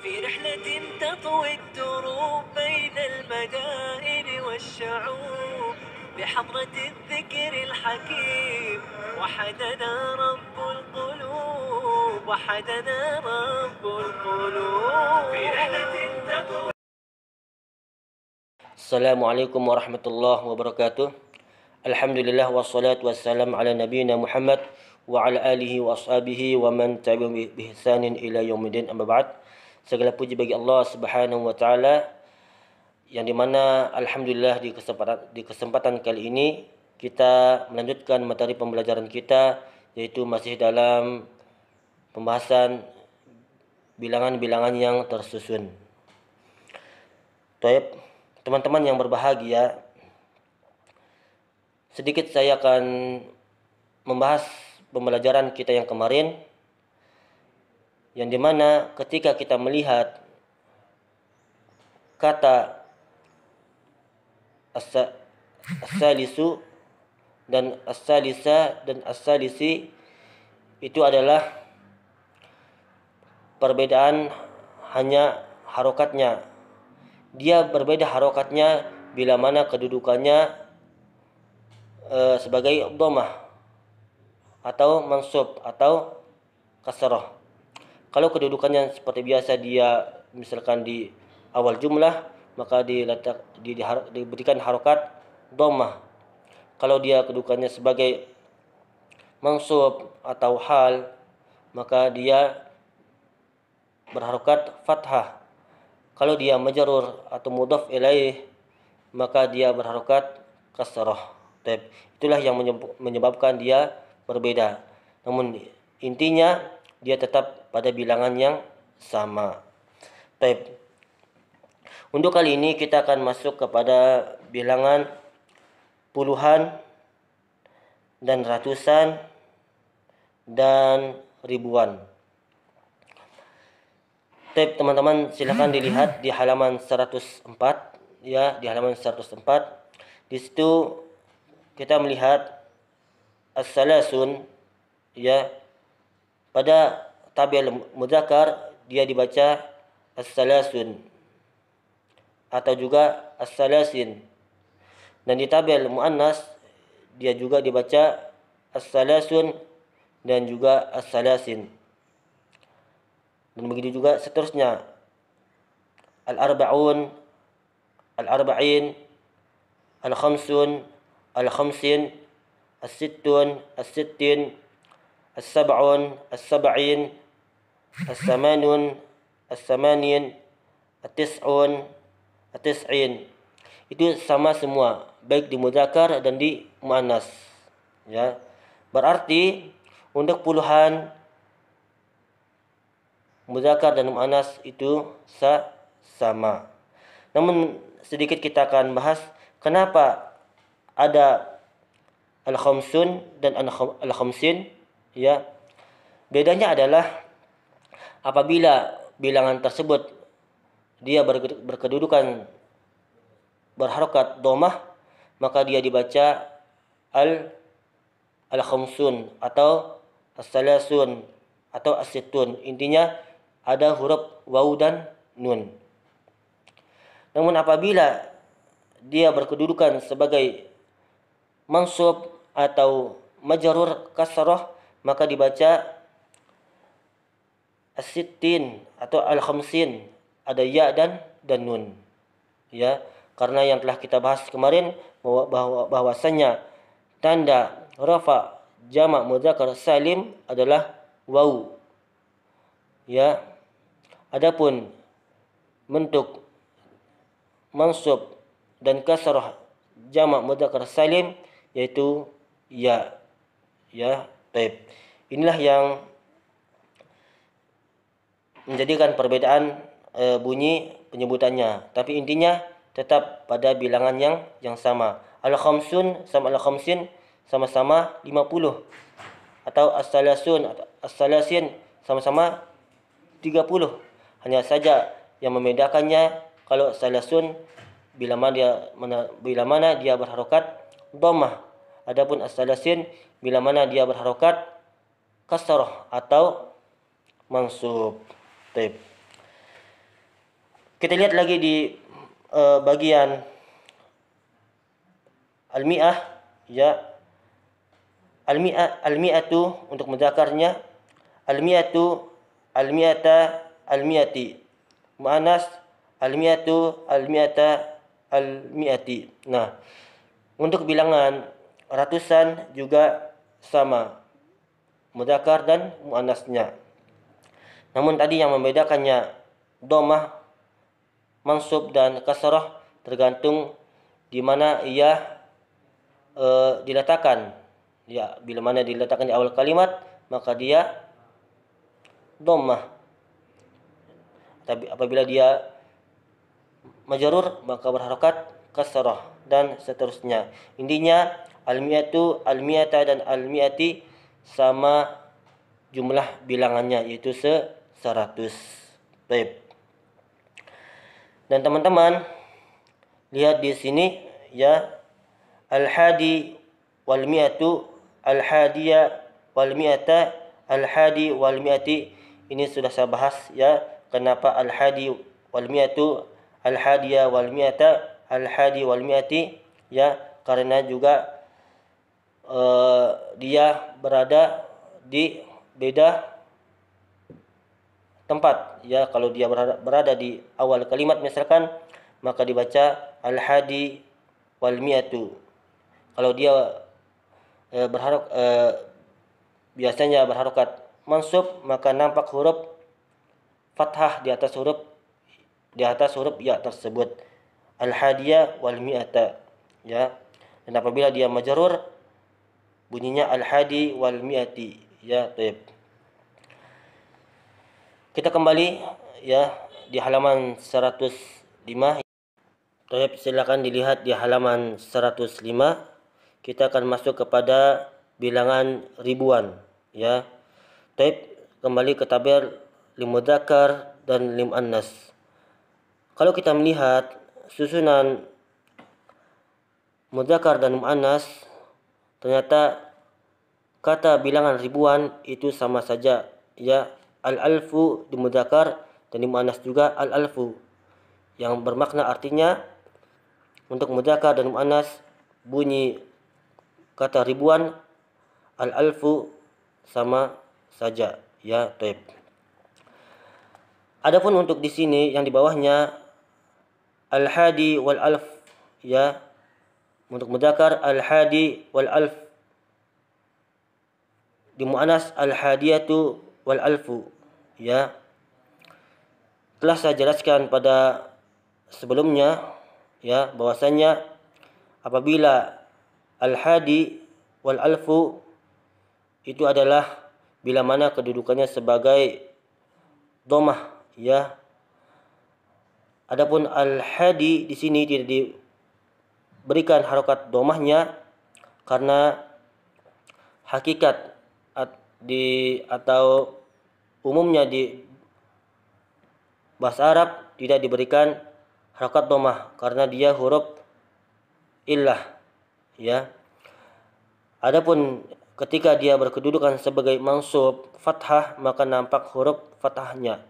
في رحلة تطوي الدروب بين المدائن والشعوب بحضرة الذكر الحكيم وحدنا رب القلوب وحدنا رب القلوب في رحلة تطوي. Assalamualaikum warahmatullahi wabarakatuh. Alhamdulillah wassalatu wassalam ala nabiyina Muhammad wa ala alihi wa ashabihi wa man tabi'ahum bi ihsanin ila yaumiddin, amma ba'd. Segala puji bagi Allah Subhanahu wa taala yang dimana alhamdulillah di kesempatan kali ini kita melanjutkan materi pembelajaran kita, yaitu masih dalam pembahasan bilangan-bilangan yang tersusun. Baik, teman-teman yang berbahagia, sedikit saya akan membahas pembelajaran kita yang kemarin, yang dimana ketika kita melihat kata as-salisu dan as-salisa dan as-salisi, itu adalah perbedaan hanya harokatnya. Dia berbeda harokatnya bila mana kedudukannya sebagai dhammah atau mansub atau kasrah. Kalau kedudukannya seperti biasa, dia misalkan di awal jumlah, maka diberikan harokat dhammah. Kalau dia kedudukannya sebagai mansub atau hal, maka dia berharokat fathah. Kalau dia majrur atau mudhaf ilaih, maka dia berharokat kasrah. Itulah yang menyebabkan dia berbeda. Namun intinya dia tetap pada bilangan yang sama. Untuk kali ini kita akan masuk kepada bilangan puluhan dan ratusan dan ribuan. Teman-teman silakan dilihat di halaman 104, ya, di halaman 104. Di situ kita melihat as-salasun, ya. Pada tabi'al mudzakkar dia dibaca as-salasun atau juga as-salasin. Dan di tabi'al muannas dia juga dibaca as-salasun dan juga as-salasin. Dan begitu juga seterusnya. Al-arba'un, al-arba'in, al-khamsun, al-khamsin, as-sittun, as-sittin, as-sab'un, as-sab'in, as-samanun, as-samanin, at-tis'un, at-tis'in. Itu sama semua, baik di mudzakkar dan di muannas, ya. Berarti untuk puluhan mudzakkar dan muannas itu sama. Namun sedikit kita akan bahas kenapa ada al-khamsun dan al-khamsin, ya. Bedanya adalah apabila bilangan tersebut dia berkedudukan berharokat dhammah, maka dia dibaca al-khamsun atau as-salasun atau as-sittun. Intinya ada huruf waw dan nun. Namun apabila dia berkedudukan sebagai mansub atau majrur kasrah, maka dibaca as-sittin atau al-khamsin, ada ya dan nun, ya. Karena yang telah kita bahas kemarin bahwasanya tanda rafa jamak mudzakkar salim adalah waw, ya. Adapun bentuk mansub dan kasrah jamak mudzakkar salim yaitu ya. Baik. Inilah yang menjadikan perbedaan bunyi penyebutannya, tapi intinya tetap pada bilangan yang sama. Al-khamsun sama al-khamsin sama-sama 50, atau as-salasun atau as-salasin sama-sama 30. Hanya saja yang membedakannya, kalau salasun bila mana dia berharokat dhammah, adapun as-salasin bila mana dia berharokat kasrah atau mansub. Baik. Kita lihat lagi di bagian al-mi'ah, ya. Al-mi'atu untuk mudzakarnya, al-mi'atu, al-mi'ata, al-mi'ati. Muannas al-mi'atu, al-mi'ata, al-mi'ati. Nah, untuk bilangan ratusan juga sama, mudzakar dan muannasnya. Namun tadi yang membedakannya dhammah, mansub dan kasrah tergantung di mana ia diletakkan. Ya, bila mana diletakkan di awal kalimat maka dia dhammah. Tapi apabila dia majrur maka berharokat kasrah dan seterusnya. Intinya al-mi'atu, al-mi'ata dan al-mi'ati sama jumlah bilangannya, yaitu 100. Baik. Dan teman-teman lihat di sini, ya, al-hadi wal mi'atu, al-hadiya wal mi'ata, al-hadi wal mi'ati. Ini sudah saya bahas, ya, kenapa al-hadi wal mi'atu, al-hadiya wal mi'ata, al-hadi wal mi'ati, ya, karena juga dia berada di beda tempat, ya. Kalau dia berada di awal kalimat misalkan, maka dibaca al-hadi wal mi'atu. Kalau dia biasanya berharokat mansub, maka nampak huruf fathah di atas huruf ya tersebut, al-hadiyah wal mi'ata, ya. Dan apabila dia majrur bunyinya al-hadi wal mi'ati, ya. Baik. Kita kembali, ya, di halaman 105. Baik, silakan dilihat di halaman 105. Kita akan masuk kepada bilangan ribuan, ya. Baik, kembali ke tabel lim mudzakkar dan lim annas. Kalau kita melihat susunan mudzakkar dan muannas, ternyata kata bilangan ribuan itu sama saja, ya. Al-alfu di mudzakkar dan di muannas juga al-alfu, yang bermakna artinya untuk mudzakkar dan muannas bunyi kata ribuan, al-alfu sama saja, ya. Taib. Adapun untuk di sini yang di bawahnya al-hadi wal alf, ya. Untuk mudzakkar al-hadi wal alf, di muannas al-hadiyatu wal alfu, ya. Telah saya jelaskan pada sebelumnya, ya, bahwasanya apabila al-hadi wal alfu itu adalah bila mana kedudukannya sebagai dhammah, ya. Adapun al-hadi di sini tidak diberikan harokat dhammahnya karena hakikat atau umumnya di bahasa Arab tidak diberikan harokat dhammah karena dia huruf illah, ya. Adapun ketika dia berkedudukan sebagai mansub fathah maka nampak huruf fathahnya.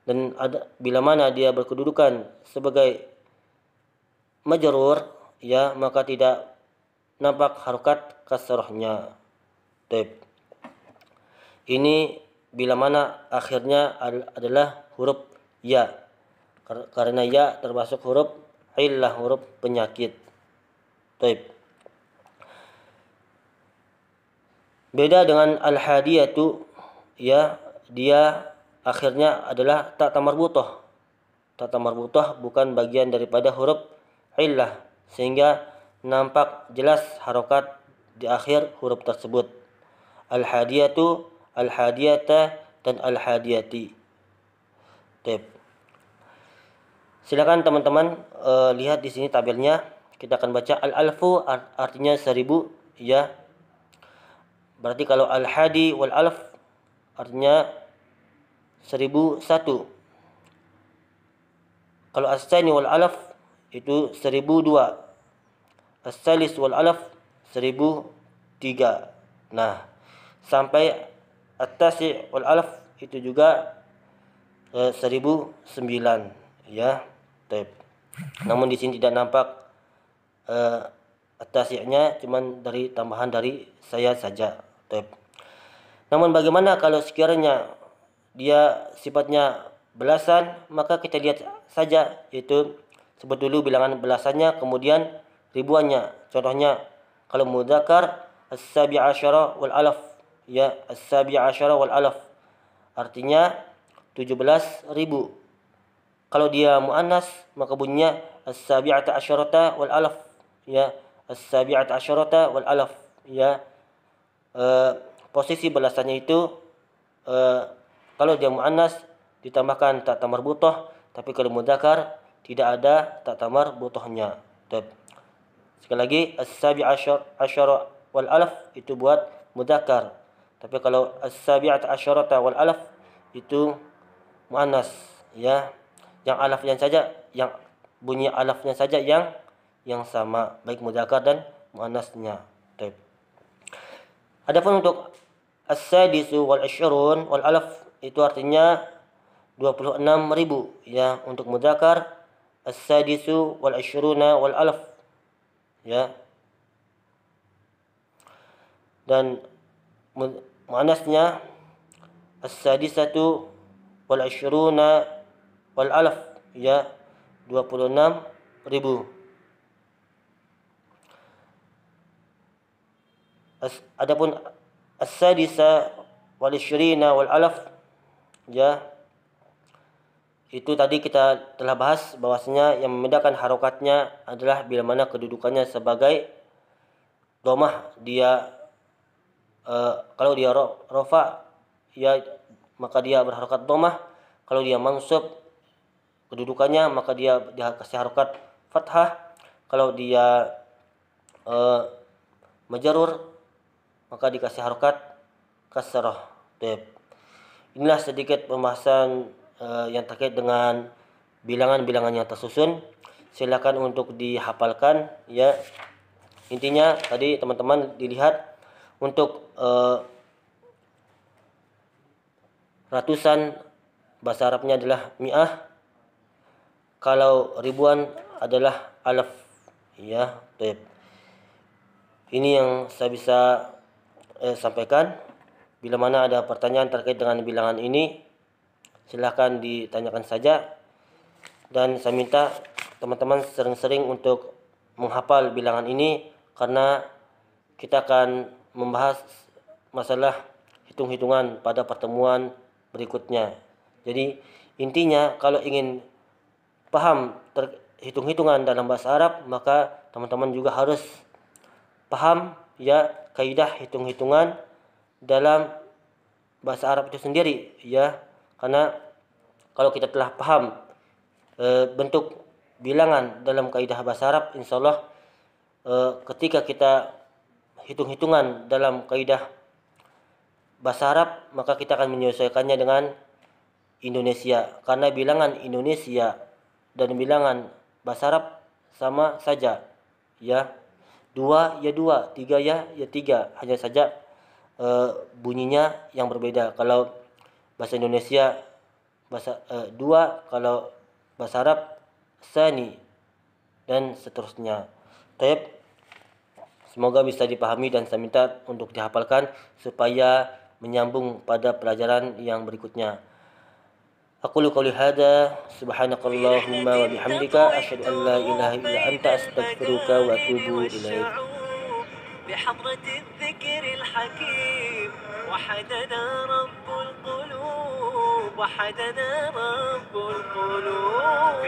Dan bila mana dia berkedudukan sebagai majrur, ya, maka tidak nampak harokat kasrahnya. Baik. Ini bila mana akhirnya adalah huruf ya, karena ya termasuk huruf illah, huruf penyakit. Baik. Beda dengan al-hadiyatu, ya, dia akhirnya adalah ta marbutah. Ta marbutah bukan bagian daripada huruf illah, sehingga nampak jelas harokat di akhir huruf tersebut. Al-hadiyatu, al-hadiyata dan al-hadiyati. Baik. Silakan teman-teman lihat di sini tabelnya. Kita akan baca al-alfu artinya 1000, ya. Berarti kalau al-hadi wal alf artinya 1001. Kalau as-sani wal alaf itu 1002. As-salis wal alaf 1003. Nah, sampai at-tasi wal alaf itu juga 1009 ya. Taib. Namun di sini tidak nampak atasnya, cuman dari tambahan dari saya saja. Taib. Namun bagaimana kalau sekiranya dia sifatnya belasan, maka kita lihat saja, yaitu sebut dulu bilangan belasannya kemudian ribuannya. Contohnya kalau mudzakkar as-sabi' asyara wal alaf ya, as-sabi' asyara wal alaf artinya 17.000. Kalau dia muannas maka bunyinya as-sabi'ata asyarata wal alaf ya, as-sabi'ata asyarata wal alaf ya. Posisi belasannya itu kalau dia muannas ditambahkan ta marbutah, tapi kalau mudzakkar tidak ada ta marbutahnya. Sekali lagi as-sabi' asyara wal alaf itu buat mudzakkar. Tapi kalau as-sabi'ata asyarata wal alaf itu muannas ya. Yang alafnya saja, yang bunyi alafnya saja yang sama baik mudzakkar dan muannasnya. Adapun untuk as-sadisu wal asyrun wal alaf itu artinya 26.000 ya untuk mudzakkar, as-sadisu wal asyruna wal alaf ya. Dan muannasnya as-sadisatu wal asyruna wal alaf ya, 26.000. Adapun as-sadisa wal isyrina wal alaf ya, itu tadi kita telah bahas bahwasanya yang membedakan harokatnya adalah bila mana kedudukannya sebagai domah. Dia kalau dia rofa ya maka dia berharokat domah. Kalau dia mansub kedudukannya maka dia kasih harokat fathah. Kalau dia majarur maka dikasih harokat kasrah. Inilah sedikit pembahasan yang terkait dengan bilangan-bilangan yang tersusun. Silakan untuk dihafalkan ya. Intinya tadi teman-teman dilihat untuk ratusan bahasa Arabnya adalah mi'ah. Kalau ribuan adalah alaf ya. Ini yang saya bisa sampaikan. Bila mana ada pertanyaan terkait dengan bilangan ini, silahkan ditanyakan saja. Dan saya minta teman-teman sering-sering untuk menghafal bilangan ini, karena kita akan membahas masalah hitung-hitungan pada pertemuan berikutnya. Jadi intinya kalau ingin paham hitung-hitungan dalam bahasa Arab, maka teman-teman juga harus paham ya kaidah hitung-hitungan dalam bahasa Arab itu sendiri ya. Karena kalau kita telah paham bentuk bilangan dalam kaidah bahasa Arab, insyaallah ketika kita hitung-hitungan dalam kaidah bahasa Arab, maka kita akan menyesuaikannya dengan Indonesia. Karena bilangan Indonesia dan bilangan bahasa Arab sama saja ya. 2 ya 2, 3 ya 3, hanya saja bunyinya yang berbeda. Kalau bahasa Indonesia bahasa 2, kalau bahasa Arab sani, dan seterusnya. Semoga bisa dipahami dan saya minta untuk dihafalkan supaya menyambung pada pelajaran yang berikutnya. Aqulu qouli hadza subhanakallahumma wa bihamdika asyhadu an la ilaha illa anta astaghfiruka wa atubu ilaik. بحضرة الذكر الحكيم وحدنا رب القلوب، وحدنا رب القلوب.